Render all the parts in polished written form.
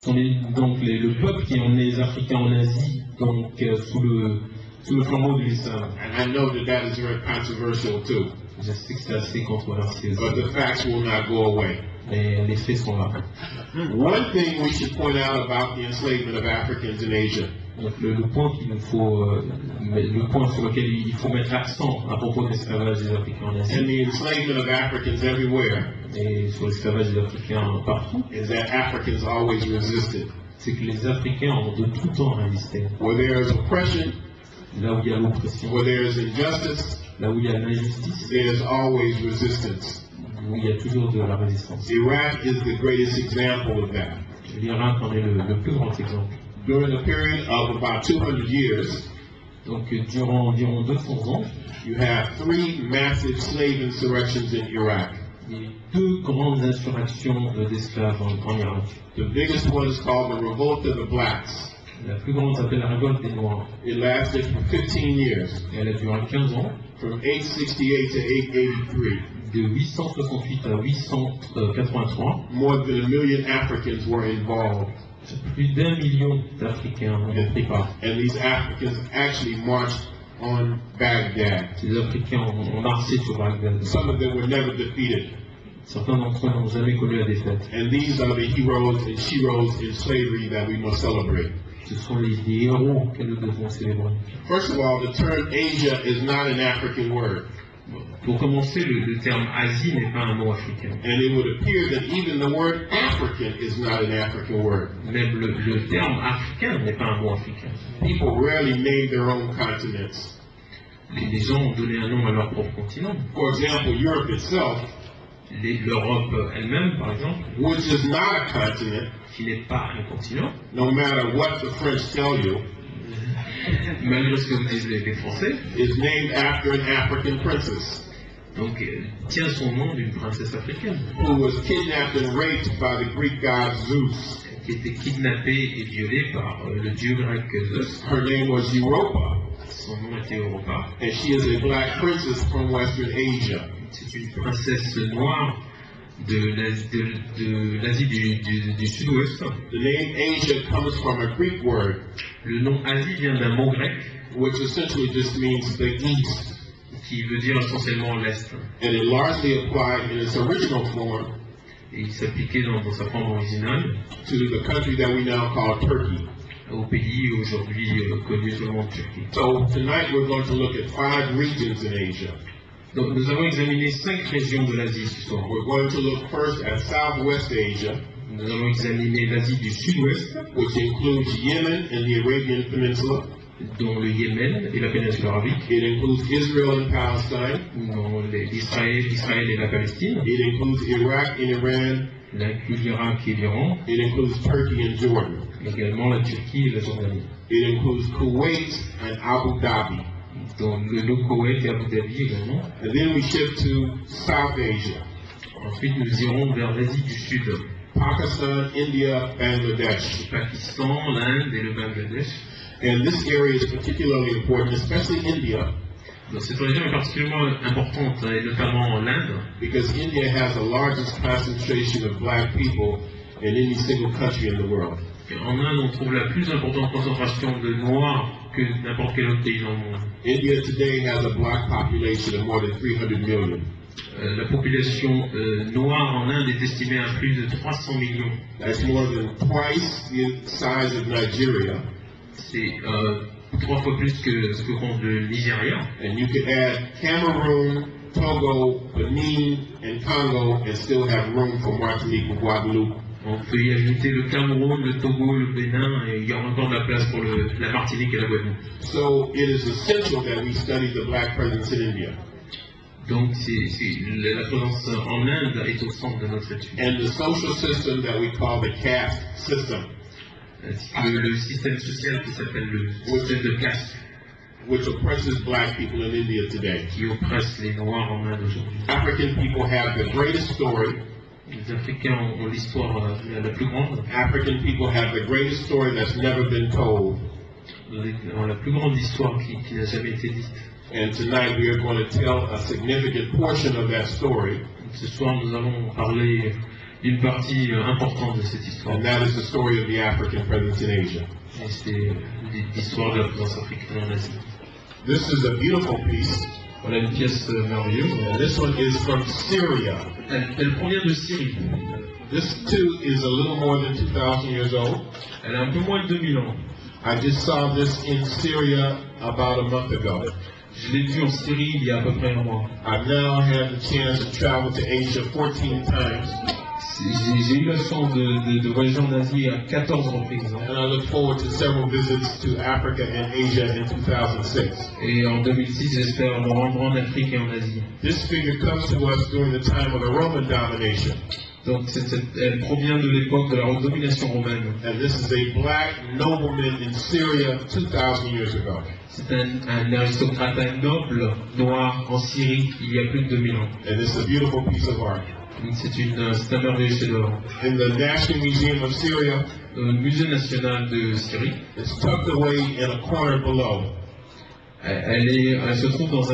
donc le peuple qui emmenait les Africains en Asie, donc sous le flambeau de l'islam. And I know that that is very controversial too. Je sais que c'est assez controversé aussi, But the facts will not go away. mais les faits sont là. One thing we should point out about the enslavement of Africans in Asia Donc le point qu'il nous faut, le point sur lequel il faut mettre l'accent à propos de l'esclavage des Africains en and Asie the enslavement of Africans everywhere et sur l'esclavage des Africains partout, is that Africans always resisted. c'est que les Africains ont de tout temps résisté. Where there is oppression, Là où il y a l'oppression, where there is injustice, là où il y a l'injustice, there is always resistance. où il y a toujours de la résistance. Iraq is the greatest example of that. L'Irak en est le plus grand exemple. During a period of about 200 years, Donc durant environ 200 ans, you have 3 massive slave insurrections in Iraq. il y a eu 2 grandes insurrections d'esclaves en Irak. The biggest one is called the Revolt of the Blacks. La plus grande s'appelle la révolte des Noirs. It lasted for 15 years, Et elle a duré 15 ans, from 868 to 883. de 868 à 883. More than 1 million Africans were involved, Plus d'1 million d'Africains ont pris part. and these Africans actually marched on Baghdad. Ces Africains ont marché sur Bagdad. Some of them were never defeated, Certains d'entre eux n'ont jamais connu la défaite. and these are the heroes and sheroes in slavery that we must celebrate. Ce sont les héros que nous devons célébrer. First of all, the term Asia is not an African word, Pour commencer, le terme Asie n'est pas un mot africain. and it would appear that even the word African is not an African word. Même le terme africain n'est pas un mot africain. People rarely name their own continents. Les gens ont donné un nom à leur propre continent. For example, Europe itself, L'Europe elle-même, par exemple, which is not a continent, qui n'est pas un continent, no matter what the French tell you, malgré ce que vous disent les Français, is named after an African princess donc tient son nom d'une princesse africaine who was kidnapped and raped by the Greek god Zeus. qui était kidnappée et violée par le dieu grec Zeus. Her name was Europa, Son nom était Europa. and she is a black princess from Western Asia. C'est une princesse noire de l'Asie du Sud-Ouest. The name Asia comes from a Greek word, Le nom Asie vient d'un mot grec which essentially just means the East, qui veut dire essentiellement l'Est. and it largely applied in its original form Et il s'appliquait dans sa forme originale to the country that we now call Turkey. au pays aujourd'hui connu seulement Turquie. So tonight we're going to look at 5 regions in Asia. Donc nous avons examiné 5 régions de l'Asie ce soir. We're going to look first at Southwest Asia, Nous allons examiner l'Asie du Sud-Ouest, which includes Yemen and the Arabian Peninsula. dont le Yémen et la péninsule arabique, It includes Israel and Palestine. dont l'Israël et la Palestine. It includes Iraq and Iran. Il inclut l'Irak et l'Iran, It includes Turkey and Jordan. également la Turquie et la Jordanie, It includes Kuwait and Abu Dhabi. dont le Koweït et Abu Dhabi également. And then we shift to South Asia, Ensuite, nous irons vers l'Asie du Sud, Pakistan, India, Bangladesh. le Pakistan, l'Inde et le Bangladesh. And this area is particularly important, especially India, Donc, cette région est particulièrement importante, et notamment l'Inde, because India has the largest concentration of black people in any single country in the world. Et en Inde, on trouve la plus importante concentration de Noirs que n'importe quel autre pays dans le monde. India today has a black population of more than 300 million. La population noire en Inde est estimée à plus de 300 millions. That's more than twice the size of Nigeria. C'est 3 fois plus que ce que compte le Nigeria. And you could add Cameroon, Togo, Benin, and Congo and still have room for Martinique and Guadeloupe. On peut y ajouter le Cameroun, le Togo, le Bénin, et il y aura encore de la place pour la Martinique et la Guadeloupe. So it is essential that we study the black presence in India. Donc la présence en Inde est au centre de notre étude. And the social system that we call the caste system, Le système social qui s'appelle le système de caste, which oppresses black people in India today. qui oppresse les Noirs en Inde aujourd'hui. African people have the greatest story. Les Africains ont l'histoire la plus grande, African people have the greatest story that's never been told. ont la plus grande histoire qui n'a jamais été dite. And tonight we are going to tell a significant portion of that story. Ce soir, nous allons parler une partie importante de cette histoire. And that is the story of the African presence in Asia. Et c'est l'histoire de la présence africaine en Asie. This is a beautiful piece. Voilà une pièce merveilleuse. And this one is from Syria. Elle provient de Syrie. This too is a little more than 2,000 years old. Elle a un peu moins de 2000 ans. I just saw this in Syria about a month ago. Je l'ai vu en Syrie il y a à peu près un mois. I've now had the chance to travel to Asia 14 times. J'ai eu la chance de voyager en Asie à 14 reprises. And I look forward to several visits to Africa and Asia in 2006. Et en 2006, j'espère me rendre en Afrique et en Asie. This figure comes to us during the time of the Roman domination. Donc elle provient de l'époque de la domination romaine. And this is a black nobleman in Syria 2,000 years ago. C'est un aristocrate, un noble noir en Syrie il y a plus de 2000 ans. And it's a beautiful piece of art. C'est un merveilleux chef-d'œuvre. In the National Museum of Syria, Le musée national de Syrie, it's tucked away in a corner below. elle se trouve dans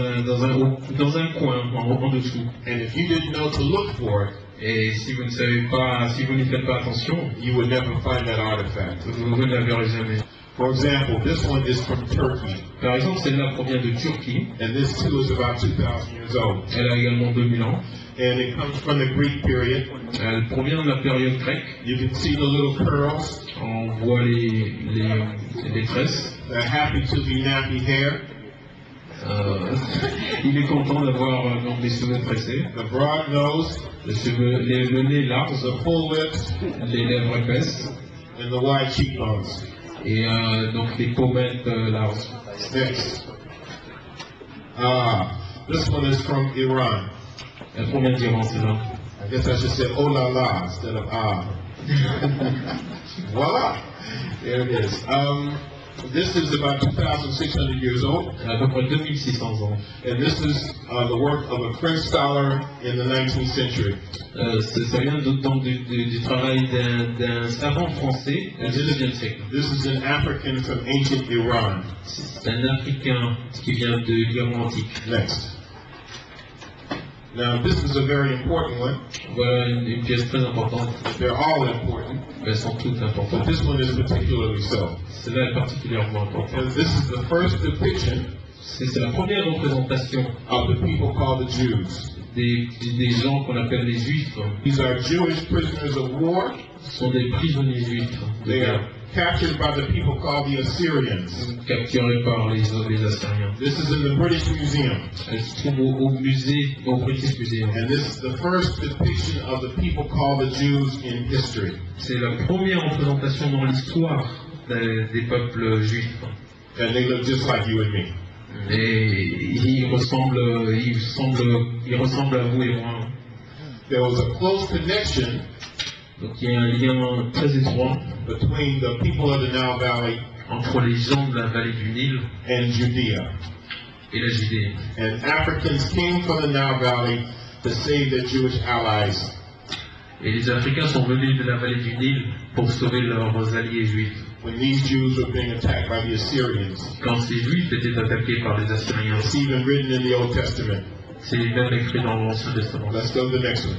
un coin en dessous. And if you didn't know to look for it, Et si vous ne savez pas, si vous n'y faites pas attention, you would never find that artifact. vous ne la verrez jamais. For example, this one is from Turkey, Par exemple, celle-là provient de Turquie. and this too is about 2,000 years old. Elle a également 2000 ans. And it comes from the Greek period. Elle provient de la période grecque. You can see the little curls, On voit les tresses. the happy to be nappy hair, Il est content d'avoir donc des cheveux tressés, the broad nose, le nez large, the full lips, les lèvres épaisses and the wide cheekbones. et donc des pommettes larges. Next. This one is from Iran. Elle provient d'Iran, celle-là. I guess I should say oh la la instead of ah. Voila! There it is. This is about 2,600 years old. Elle a à peu près 2600 ans. And this is the work of a French scholar in the 19th century. Ça vient donc du travail d'un savant français du 19e siècle. This is an African from ancient Iran. C'est un Africain qui vient de l'Iran antique. Next. Now, this is a very important one. Voilà une pièce très importante. They're all important, Elles sont toutes but importantes. this one is particularly so. Celle-là est particulièrement importante. And this is the first depiction C'est la première représentation of the people called the Jews. des gens qu'on appelle les Juifs. These are Jewish prisoners of war. Ce sont des prisonniers juifs de They guerre, are captured by the people called the Assyrians. capturés par les Assyriens. This is in the British Museum. Elles se trouvent au musée, au British Museum. And this is the first depiction of the people called the Jews in history. C'est la première représentation dans l'histoire des peuples juifs. And they look just like you and me. Et ils ressemblent à vous et moi. There was a close connection Donc il y a un lien très étroit between the people of the Nile Valley entre les gens de la vallée du Nil and Judea. et la Judée. And Africans came from the Nile Valley to save their Jewish allies. Et les Africains sont venus de la vallée du Nil pour sauver leurs alliés juifs. When these Jews were being attacked by the Assyrians. Quand ces Juifs étaient attaqués par les Assyriens, It's even written in the Old Testament. c'est même écrit dans l'Ancien Testament. Let's go to the next one.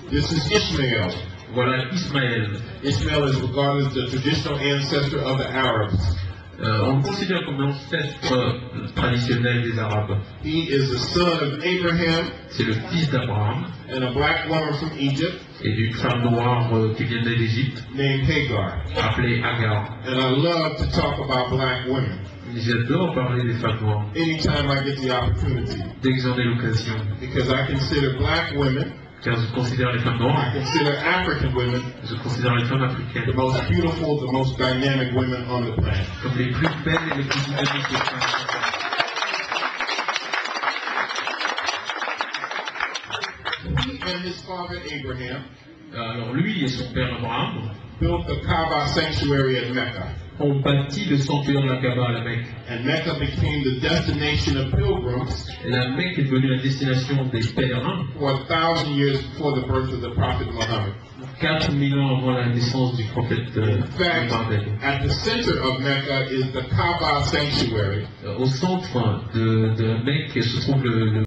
This is Ishmael. Voilà Ismaël. Ishmael is regarded as the traditional ancestor of the Arabs. On le considère comme l'ancêtre traditionnel des Arabes. He is the son of Abraham C'est le fils d'Abraham and a black woman from Egypt et d'une femme noire qui vient d'Égypte, named Hagar. appelée Agar. And I love to talk about black women J'adore parler des femmes noires anytime I get the opportunity dès que j'en ai l'occasion, because I consider black women, car je considère les femmes I noires, consider African women je considère les femmes the africaines most beautiful, the most dynamic women on the planet. comme les plus belles et les plus dynamiques des femmes. He and his father Abraham Alors lui et son père Abraham built the Kaaba sanctuary at Mecca. ont bâti le sanctuaire de la Kaaba à la Mecque. And Mecca became the destination of pilgrims Et la Mecque est devenue la destination des pèlerins for 1,000 years before the birth of the Prophet Muhammad. 4000 ans avant la naissance du prophète In fact, Mohammed. at the center of Mecca is the Kaaba sanctuary. Au centre de la Mecque se trouve le